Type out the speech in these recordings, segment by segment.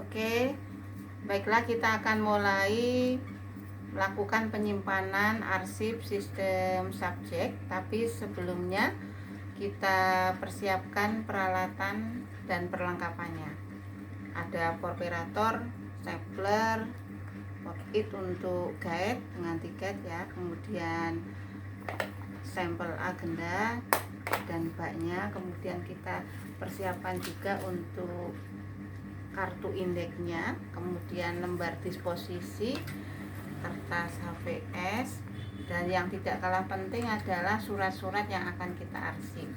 Oke, baiklah kita akan mulai melakukan penyimpanan arsip sistem subjek. Tapi sebelumnya kita persiapkan peralatan dan perlengkapannya. Ada perforator, stapler, pocket untuk guide dengan tiket ya, kemudian sampel agenda dan baknya. Kemudian kita persiapan juga untuk kartu indeknya, kemudian lembar disposisi, kertas HVS, dan yang tidak kalah penting adalah surat-surat yang akan kita arsip.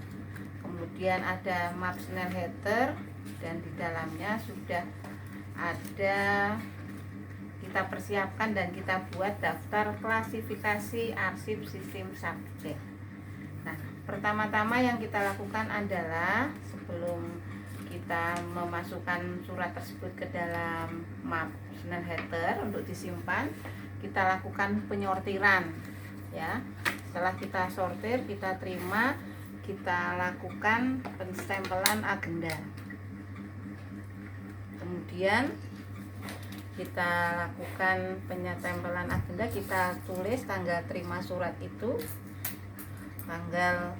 Kemudian ada map Snell header, dan di dalamnya sudah ada, kita persiapkan dan kita buat daftar klasifikasi arsip sistem subjek. Nah, pertama-tama yang kita lakukan adalah sebelum kita memasukkan surat tersebut ke dalam map Snell header untuk disimpan, kita lakukan penyortiran ya. Setelah kita sortir, kita terima, kita lakukan penstempelan agenda. Kemudian kita lakukan penyetempelan agenda, kita tulis tanggal terima surat itu tanggal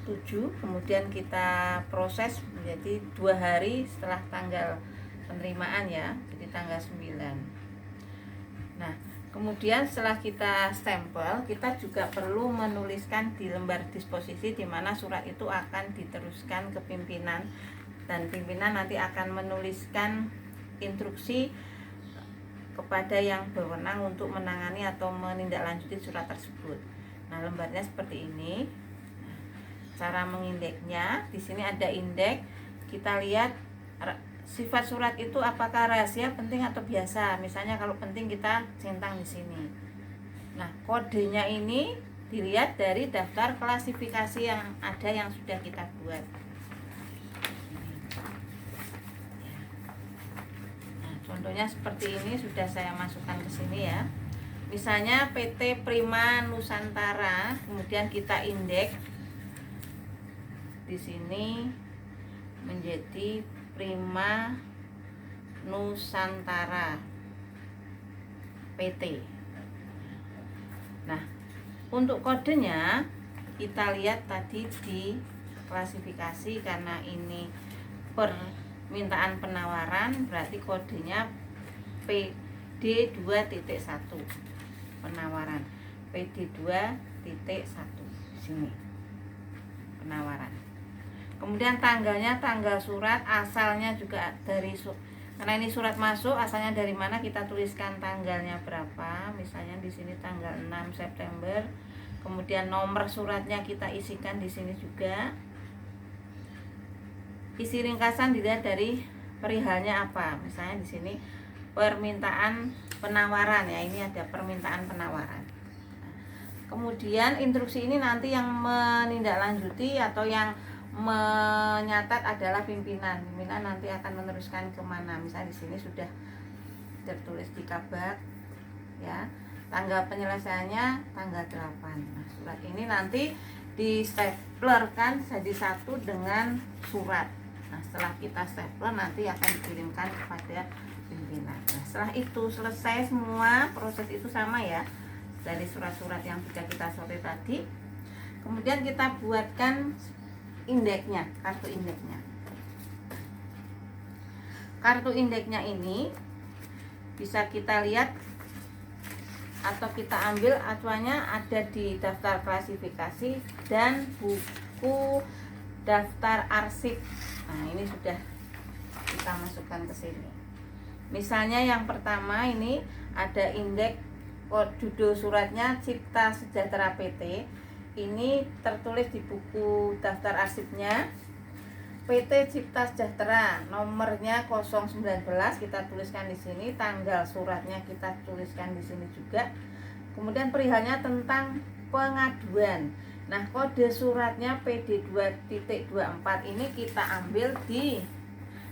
7, kemudian kita proses menjadi 2 hari setelah tanggal penerimaan ya, jadi tanggal 9. Nah, kemudian setelah kita stempel, kita juga perlu menuliskan di lembar disposisi di mana surat itu akan diteruskan ke pimpinan, dan pimpinan nanti akan menuliskan instruksi kepada yang berwenang untuk menangani atau menindaklanjuti surat tersebut. Nah, lembarnya seperti ini. Cara mengindeknya, di sini ada indeks. Kita lihat sifat surat itu apakah rahasia, penting atau biasa. Misalnya kalau penting kita centang di sini. Nah, kodenya ini dilihat dari daftar klasifikasi yang ada yang sudah kita buat. Nah, contohnya seperti ini sudah saya masukkan ke sini ya. Misalnya PT Prima Nusantara, kemudian kita indeks di sini menjadi Prima Nusantara PT. Nah, untuk kodenya kita lihat tadi di klasifikasi, karena ini permintaan penawaran, berarti kodenya PD2.1 penawaran. PD2.1 sini penawaran. Kemudian tanggalnya, tanggal surat, asalnya juga dari karena ini surat masuk, asalnya dari mana, kita tuliskan tanggalnya berapa. Misalnya di sini tanggal 6 September. Kemudian nomor suratnya kita isikan di sini juga. Isi ringkasan dilihat dari perihalnya apa. Misalnya di sini permintaan penawaran ya, ini ada permintaan penawaran. Kemudian instruksi ini nanti yang menindaklanjuti atau yang menyatat adalah pimpinan. Pimpinan nanti akan meneruskan kemana. Misalnya di sini sudah tertulis di kabar ya, tanggal penyelesaiannya tanggal 8. Nah, surat ini nanti di staplerkan jadi satu dengan surat. Nah, setelah kita stapler nanti akan dikirimkan kepada pimpinan. Nah, setelah itu selesai semua proses itu sama ya, dari surat-surat yang sudah kita sortir tadi. Kemudian kita buatkan indeknya, kartu indeknya. Kartu indeknya ini bisa kita lihat atau kita ambil acuannya ada di daftar klasifikasi dan buku daftar arsip. Nah, ini sudah kita masukkan ke sini. Misalnya yang pertama ini ada indeks, judul suratnya Cipta Sejahtera PT. Ini tertulis di buku daftar arsipnya PT Cipta Sejahtera, nomornya 019, kita tuliskan di sini, tanggal suratnya kita tuliskan di sini juga. Kemudian perihalnya tentang pengaduan. Nah, kode suratnya PD2.24 ini kita ambil di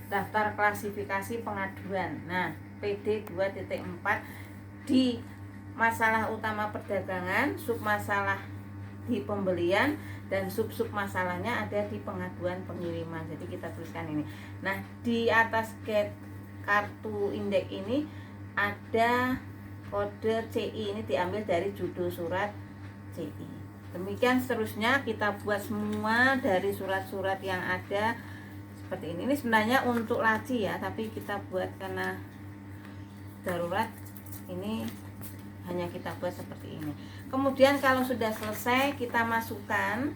daftar klasifikasi pengaduan. Nah, PD2.4 di masalah utama perdagangan, sub masalah di pembelian, dan sub-sub masalahnya ada di pengaduan pengiriman. Jadi kita tuliskan ini. Nah, di atas kartu indeks ini ada kode CI, ini diambil dari judul surat CI. Demikian seterusnya kita buat semua dari surat-surat yang ada seperti ini. Ini sebenarnya untuk laci ya, tapi kita buat karena darurat, ini hanya kita buat seperti ini. Kemudian kalau sudah selesai, kita masukkan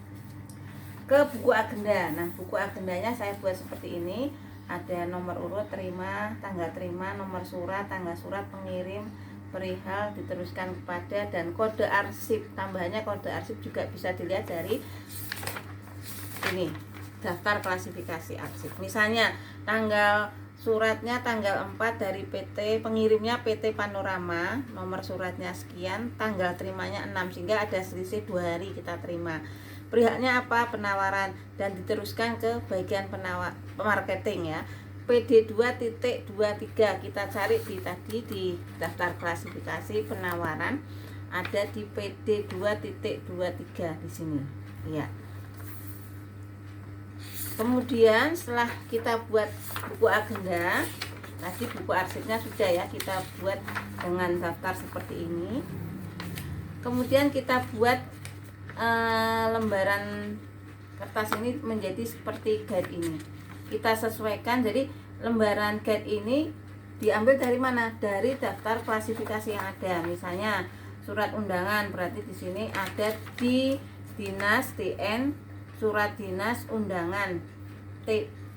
ke buku agenda. Nah, buku agendanya saya buat seperti ini. Ada nomor urut terima, tanggal terima, nomor surat, tanggal surat, pengirim, perihal, diteruskan kepada, dan kode arsip. Tambahannya kode arsip juga bisa dilihat dari ini, daftar klasifikasi arsip. Misalnya tanggal suratnya tanggal 4 dari PT, pengirimnya PT Panorama, nomor suratnya sekian, tanggal terimanya 6, sehingga ada selisih 2 hari kita terima. Perihalnya apa? Penawaran, dan diteruskan ke bagian marketing ya. PD 2.23 kita cari di daftar klasifikasi penawaran, ada di PD 2.23 di sini ya. Kemudian setelah kita buat buku agenda, tadi buku arsipnya sudah ya, kita buat dengan daftar seperti ini. Kemudian kita buat lembaran kertas ini menjadi seperti guide ini. Kita sesuaikan, jadi lembaran guide ini diambil dari mana? Dari daftar klasifikasi yang ada. Misalnya surat undangan, berarti di sini ada di dinas DN, surat dinas undangan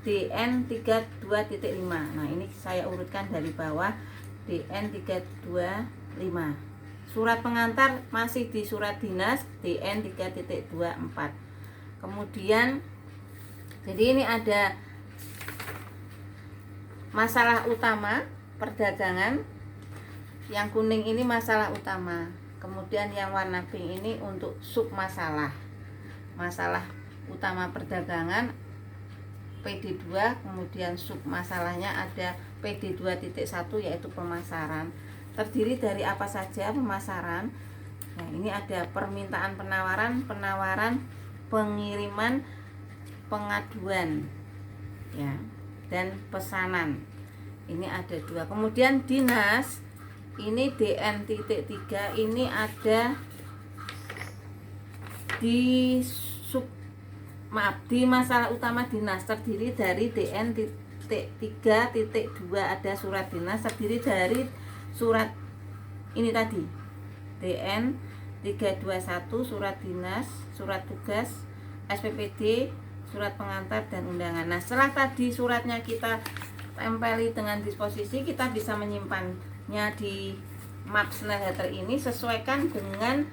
DN 32.5. Nah, ini saya urutkan dari bawah, DN 325. Surat pengantar masih di surat dinas DN 3.24. Kemudian jadi ini ada masalah utama perdagangan, yang kuning ini masalah utama. Kemudian yang warna pink ini untuk sub masalah. Masalah utama perdagangan PD2, kemudian sub masalahnya ada PD 2.1 yaitu pemasaran. Terdiri dari apa saja pemasaran? Nah, ini ada permintaan penawaran, penawaran, pengiriman, pengaduan ya, dan pesanan. Ini ada 2. Kemudian dinas ini DN.3 ini ada di di masalah utama dinas, terdiri dari DN.3.2 ada surat dinas, terdiri dari surat ini tadi DN 321 surat dinas, surat tugas, SPPD, surat pengantar, dan undangan. Nah, setelah tadi suratnya kita tempeli dengan disposisi, kita bisa menyimpannya di Maps Header ini, sesuaikan dengan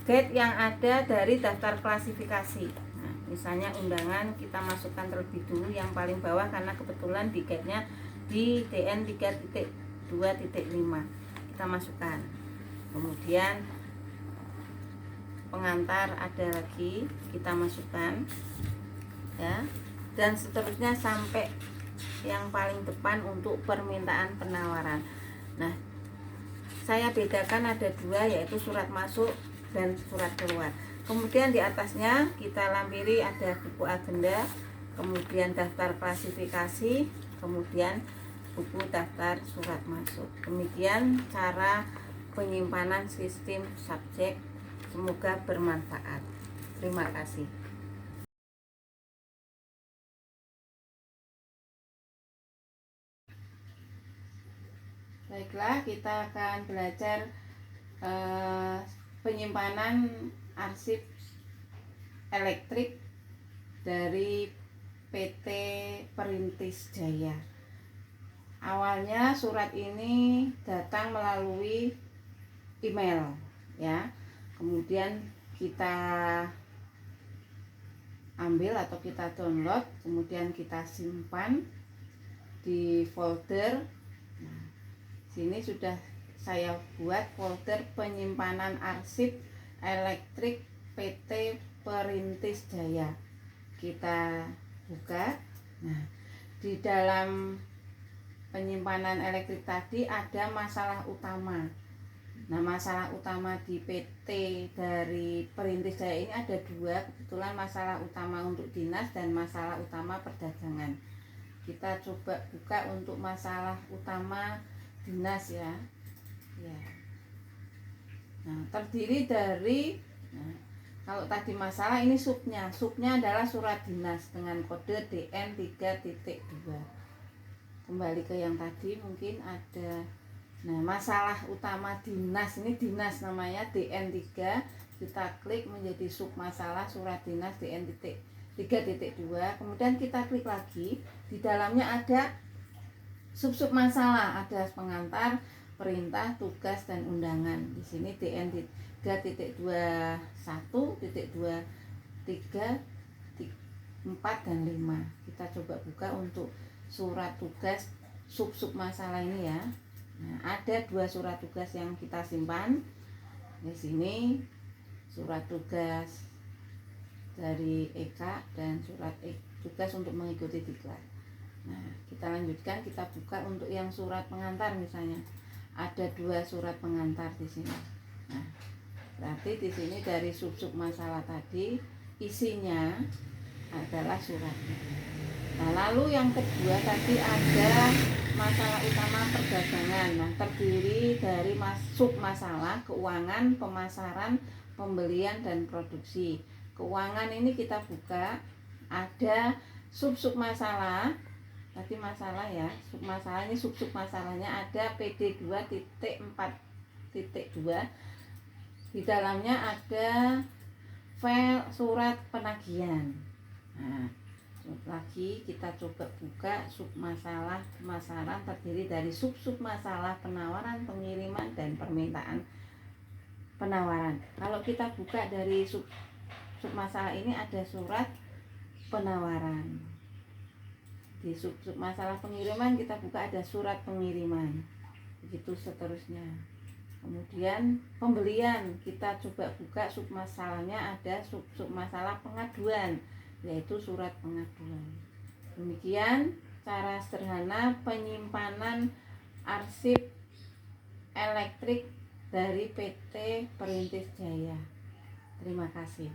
guide yang ada dari daftar klasifikasi. Nah, misalnya undangan kita masukkan terlebih dulu yang paling bawah, karena kebetulan di guide-nya di DN 3.2.5 kita masukkan. Kemudian pengantar ada lagi kita masukkan ya, dan seterusnya sampai yang paling depan untuk permintaan penawaran. Nah, saya bedakan ada 2, yaitu surat masuk dan surat keluar. Kemudian di atasnya kita lampiri ada buku agenda, kemudian daftar klasifikasi, kemudian buku daftar surat masuk. Demikian cara penyimpanan sistem subjek. Semoga bermanfaat. Terima kasih. Baiklah, kita akan belajar penyimpanan arsip elektrik dari PT Perintis Jaya. Awalnya surat ini datang melalui email ya. Kemudian kita ambil atau kita download, kemudian kita simpan di folder. Nah, sini sudah saya buat folder penyimpanan arsip elektrik PT Perintis Jaya. Kita buka. Nah, di dalam penyimpanan elektrik tadi ada masalah utama. Nah, masalah utama di PT dari Perintis Jaya ini ada 2. Kebetulan masalah utama untuk dinas dan masalah utama perdagangan. kita coba buka untuk masalah utama dinas ya. Ya. Nah, terdiri dari kalau tadi masalah ini subnya adalah surat dinas dengan kode DN 3.2. Kembali ke yang tadi mungkin ada. Nah, masalah utama dinas ini dinas namanya DN3, kita klik menjadi sub masalah surat dinas DN 3.2. Kemudian kita klik lagi, di dalamnya ada sub masalah, ada pengantar, perintah, tugas dan undangan. Di sini DN 3.21, 2, 3, 4 dan 5. Kita coba buka untuk surat tugas sub masalah ini ya. Nah, ada 2 surat tugas yang kita simpan. Di sini surat tugas dari Eka dan surat tugas untuk mengikuti diklat. Nah, kita lanjutkan, kita buka untuk yang surat pengantar misalnya. Ada 2 surat pengantar di sini. Nah, berarti di sini dari sub masalah tadi isinya adalah suratnya. Nah, lalu yang kedua tadi ada masalah utama perdagangan. Nah, terdiri dari sub masalah keuangan, pemasaran, pembelian dan produksi. Keuangan ini kita buka, ada sub masalah. Tadi masalah ya, sub masalah ini sub masalahnya ada PD 2.4.2. Di dalamnya ada file surat penagihan. Nah, lagi kita coba buka sub masalah pemasaran, terdiri dari sub masalah penawaran, pengiriman dan permintaan penawaran. Kalau kita buka dari sub masalah ini ada surat penawaran. Di sub masalah pengiriman kita buka ada surat pengiriman. Begitu seterusnya. Kemudian pembelian kita coba buka sub masalahnya ada sub masalah pengaduan, yaitu surat pengaduan. Demikian cara sederhana penyimpanan arsip elektrik dari PT Perintis Jaya. Terima kasih.